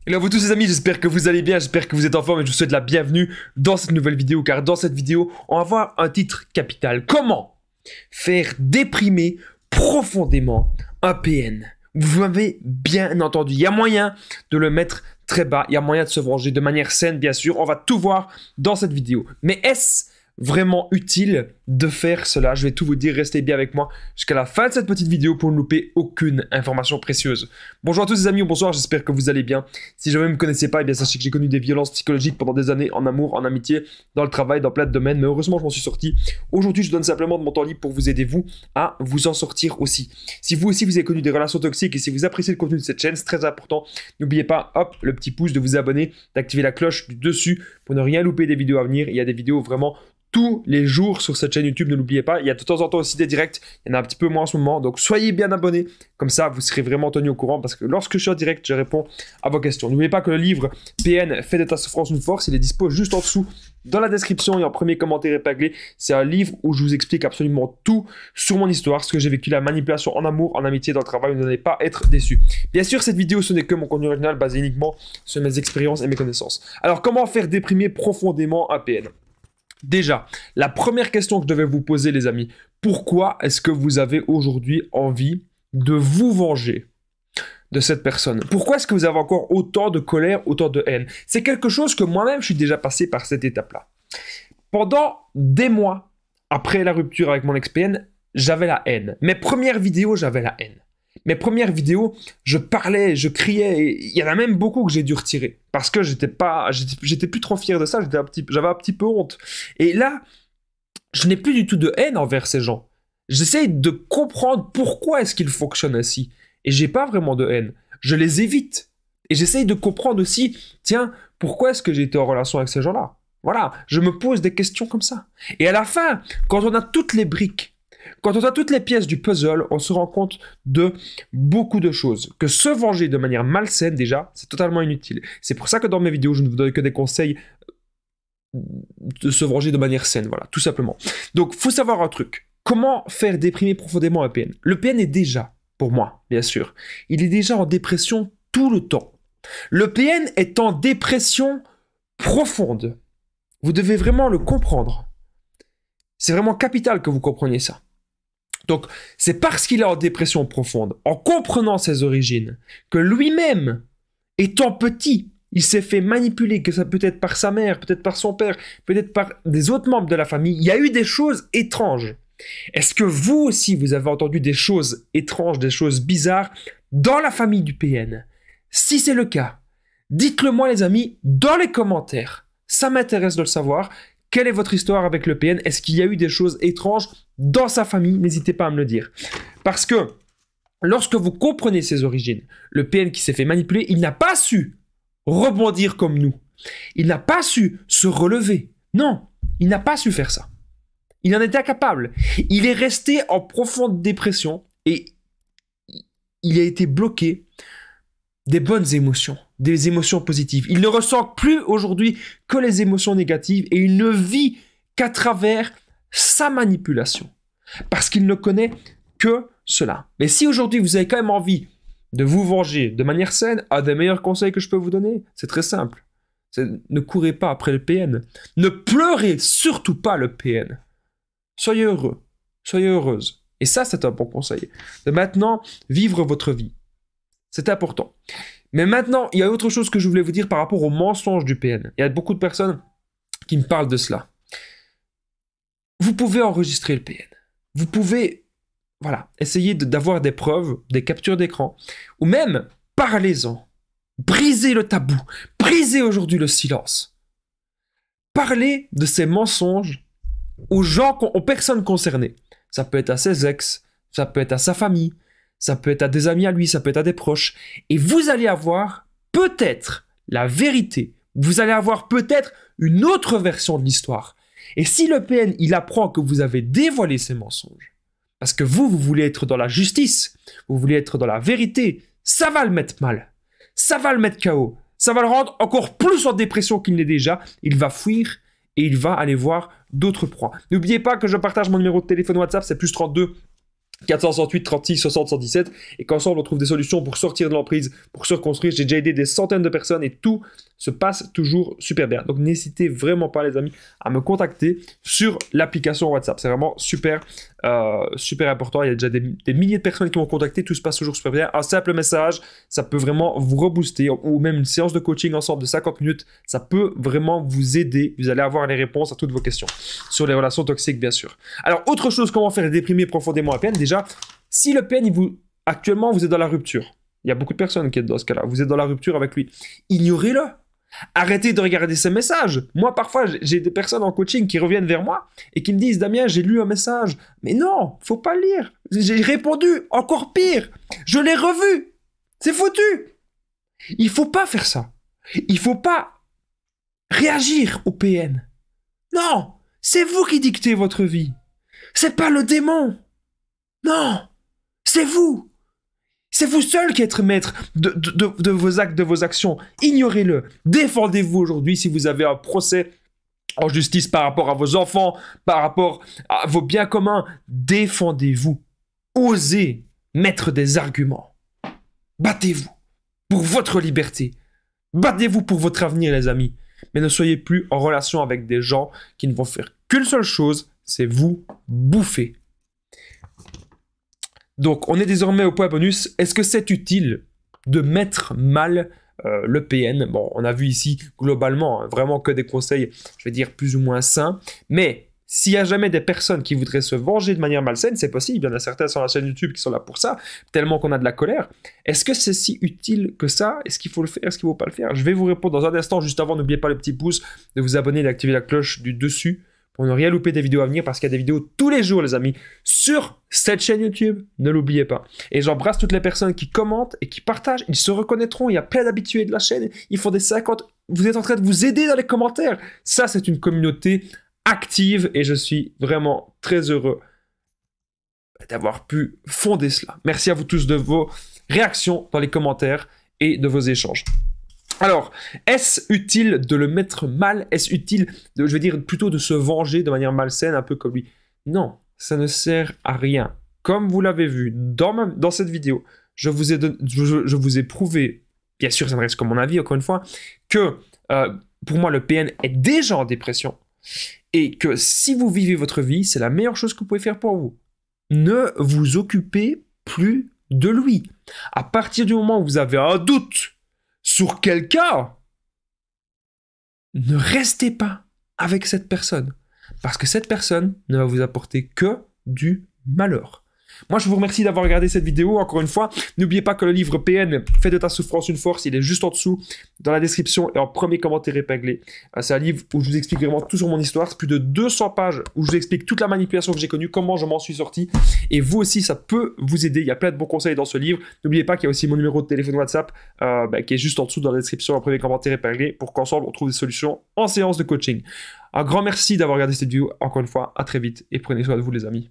Hello à vous tous les amis, j'espère que vous allez bien, j'espère que vous êtes en forme et je vous souhaite la bienvenue dans cette nouvelle vidéo car dans cette vidéo, on va voir un titre capital. Comment faire déprimer profondément un PN? Vous m'avez bien entendu, il y a moyen de le mettre très bas, il y a moyen de se venger de manière saine bien sûr, on va tout voir dans cette vidéo. Mais est-ce vraiment utile de faire cela? Je vais tout vous dire, restez bien avec moi jusqu'à la fin de cette petite vidéo pour ne louper aucune information précieuse. Bonjour à tous les amis, bonsoir, j'espère que vous allez bien. Si jamais vous ne me connaissez pas, eh bien sachez que j'ai connu des violences psychologiques pendant des années en amour, en amitié, dans le travail, dans plein de domaines, mais heureusement je m'en suis sorti. Aujourd'hui je donne simplement de mon temps libre pour vous aider vous à vous en sortir aussi. Si vous aussi vous avez connu des relations toxiques et si vous appréciez le contenu de cette chaîne, c'est très important, n'oubliez pas, hop, le petit pouce, de vous abonner, d'activer la cloche du dessus pour ne rien louper des vidéos à venir. Il y a des vidéos vraiment tous les jours sur cette chaîne YouTube, ne l'oubliez pas. Il y a de temps en temps aussi des directs, il y en a un petit peu moins en ce moment, donc soyez bien abonnés, comme ça vous serez vraiment tenu au courant, parce que lorsque je suis en direct, je réponds à vos questions. N'oubliez pas que le livre PN fait de ta souffrance une force, il est dispo juste en dessous dans la description et en premier commentaire épinglé. C'est un livre où je vous explique absolument tout sur mon histoire, ce que j'ai vécu, la manipulation en amour, en amitié, dans le travail. Vous n'allez pas être déçus. Bien sûr, cette vidéo, ce n'est que mon contenu original basé uniquement sur mes expériences et mes connaissances. Alors, comment faire déprimer profondément un PN ? Déjà, la première question que je devais vous poser, les amis, pourquoi est-ce que vous avez aujourd'hui envie de vous venger de cette personne? Pourquoi est-ce que vous avez encore autant de colère, autant de haine? C'est quelque chose que moi-même, je suis déjà passé par cette étape-là. Pendant des mois, après la rupture avec mon ex-PN, j'avais la haine. Mes premières vidéos, j'avais la haine. Mes premières vidéos, je parlais, je criais, et il y en a même beaucoup que j'ai dû retirer parce que j'étais plus trop fier de ça, j'avais un petit peu honte. Et là, je n'ai plus du tout de haine envers ces gens. J'essaye de comprendre pourquoi est-ce qu'ils fonctionnent ainsi. Et j'ai pas vraiment de haine. Je les évite. Et j'essaye de comprendre aussi, tiens, pourquoi est-ce que j'ai été en relation avec ces gens-là? Voilà, je me pose des questions comme ça. Et à la fin, quand on a toutes les briques, quand on a toutes les pièces du puzzle, on se rend compte de beaucoup de choses. Que se venger de manière malsaine, déjà, c'est totalement inutile. C'est pour ça que dans mes vidéos, je ne vous donne que des conseils de se venger de manière saine, voilà, tout simplement. Donc, il faut savoir un truc. Comment faire déprimer profondément un PN? Le PN est déjà, pour moi, bien sûr, il est déjà en dépression tout le temps. Le PN est en dépression profonde. Vous devez vraiment le comprendre. C'est vraiment capital que vous compreniez ça. Donc, c'est parce qu'il est en dépression profonde, en comprenant ses origines, que lui-même, étant petit, il s'est fait manipuler, que ça peut être par sa mère, peut-être par son père, peut-être par des autres membres de la famille. Il y a eu des choses étranges. Est-ce que vous aussi, vous avez entendu des choses étranges, des choses bizarres dans la famille du PN? Si c'est le cas, dites-le moi les amis, dans les commentaires. Ça m'intéresse de le savoir. Quelle est votre histoire avec le PN? Est-ce qu'il y a eu des choses étranges dans sa famille? N'hésitez pas à me le dire. Parce que lorsque vous comprenez ses origines, le PN qui s'est fait manipuler, il n'a pas su rebondir comme nous. Il n'a pas su se relever. Non, il n'a pas su faire ça. Il en était incapable. Il est resté en profonde dépression et il a été bloqué des bonnes émotions, des émotions positives. Il ne ressent plus aujourd'hui que les émotions négatives et il ne vit qu'à travers sa manipulation. Parce qu'il ne connaît que cela. Mais si aujourd'hui vous avez quand même envie de vous venger de manière saine, un des meilleurs conseils que je peux vous donner, c'est très simple. Ne courez pas après le PN. Ne pleurez surtout pas le PN. Soyez heureux. Soyez heureuse. Et ça, c'est un bon conseil. De maintenant, vivre votre vie. C'est important. Mais maintenant, il y a autre chose que je voulais vous dire par rapport au mensonge du PN. Il y a beaucoup de personnes qui me parlent de cela. Vous pouvez enregistrer le PN. Vous pouvez, voilà, essayer d'avoir des preuves, des captures d'écran, ou même parlez-en. Brisez le tabou. Brisez aujourd'hui le silence. Parlez de ces mensonges aux gens, aux personnes concernées. Ça peut être à ses ex, ça peut être à sa famille, ça peut être à des amis à lui, ça peut être à des proches. Et vous allez avoir peut-être la vérité. Vous allez avoir peut-être une autre version de l'histoire. Et si le PN, il apprend que vous avez dévoilé ces mensonges, parce que vous voulez être dans la justice, vous voulez être dans la vérité, ça va le mettre mal. Ça va le mettre KO. Ça va le rendre encore plus en dépression qu'il n'est déjà. Il va fuir et il va aller voir d'autres proies. N'oubliez pas que je partage mon numéro de téléphone WhatsApp, c'est +32 468, 36, 60, 117, et qu'ensemble on trouve des solutions pour sortir de l'emprise, pour se reconstruire. J'ai déjà aidé des centaines de personnes et tout se passe toujours super bien. Donc n'hésitez vraiment pas les amis à me contacter sur l'application WhatsApp. C'est vraiment super, super important. Il y a déjà des milliers de personnes qui m'ont contacté, tout se passe toujours super bien. Un simple message, ça peut vraiment vous rebooster, ou même une séance de coaching ensemble de 50 minutes, ça peut vraiment vous aider. Vous allez avoir les réponses à toutes vos questions sur les relations toxiques bien sûr. Alors autre chose, comment faire déprimer profondément un PN. Déjà, si le PN, actuellement vous êtes dans la rupture, il y a beaucoup de personnes qui sont dans ce cas-là, vous êtes dans la rupture avec lui, ignorez-le. Arrêtez de regarder ces messages. Moi, parfois, j'ai des personnes en coaching qui reviennent vers moi et qui me disent « Damien, j'ai lu un message. » Mais non, faut pas le lire. J'ai répondu, encore pire. Je l'ai revu. C'est foutu. Il faut pas faire ça. Il faut pas réagir au PN. Non, c'est vous qui dictez votre vie. C'est pas le démon. Non, c'est vous. C'est vous seul qui êtes maître de vos actes, de vos actions. Ignorez-le. Défendez-vous aujourd'hui si vous avez un procès en justice par rapport à vos enfants, par rapport à vos biens communs. Défendez-vous. Osez mettre des arguments. Battez-vous pour votre liberté. Battez-vous pour votre avenir, les amis. Mais ne soyez plus en relation avec des gens qui ne vont faire qu'une seule chose, c'est vous bouffer. Donc, on est désormais au point bonus. Est-ce que c'est utile de mettre mal le PN? Bon, on a vu ici, globalement, vraiment que des conseils, je vais dire, plus ou moins sains. Mais s'il y a jamais des personnes qui voudraient se venger de manière malsaine, c'est possible. Il y en a certains sur la chaîne YouTube qui sont là pour ça, tellement qu'on a de la colère. Est-ce que c'est si utile que ça? Est-ce qu'il faut le faire? Est-ce qu'il ne faut pas le faire? Je vais vous répondre dans un instant. Juste avant, n'oubliez pas le petit pouce, de vous abonner et d'activer la cloche du dessus, pour ne rien louper des vidéos à venir, parce qu'il y a des vidéos tous les jours, les amis, sur cette chaîne YouTube. Ne l'oubliez pas. Et j'embrasse toutes les personnes qui commentent et qui partagent. Ils se reconnaîtront. Il y a plein d'habitués de la chaîne. Ils font des 50. Vous êtes en train de vous aider dans les commentaires. Ça, c'est une communauté active et je suis vraiment très heureux d'avoir pu fonder cela. Merci à vous tous de vos réactions dans les commentaires et de vos échanges. Alors, est-ce utile de le mettre mal? Est-ce utile, je veux dire, plutôt de se venger de manière malsaine, un peu comme lui? Non, ça ne sert à rien. Comme vous l'avez vu dans cette vidéo, je vous ai prouvé, bien sûr, ça ne reste que mon avis, encore une fois, que pour moi, le PN est déjà en dépression et que si vous vivez votre vie, c'est la meilleure chose que vous pouvez faire pour vous. Ne vous occupez plus de lui. À partir du moment où vous avez un doute sur quelqu'un, ne restez pas avec cette personne. Parce que cette personne ne va vous apporter que du malheur. Moi, je vous remercie d'avoir regardé cette vidéo. Encore une fois, n'oubliez pas que le livre PN, Fais de ta souffrance une force, il est juste en dessous, dans la description et en premier commentaire épinglé. C'est un livre où je vous explique vraiment tout sur mon histoire. C'est plus de 200 pages où je vous explique toute la manipulation que j'ai connue, comment je m'en suis sorti. Et vous aussi, ça peut vous aider. Il y a plein de bons conseils dans ce livre. N'oubliez pas qu'il y a aussi mon numéro de téléphone WhatsApp qui est juste en dessous dans la description, en premier commentaire épinglé, pour qu'ensemble, on trouve des solutions en séance de coaching. Un grand merci d'avoir regardé cette vidéo. Encore une fois, à très vite et prenez soin de vous, les amis.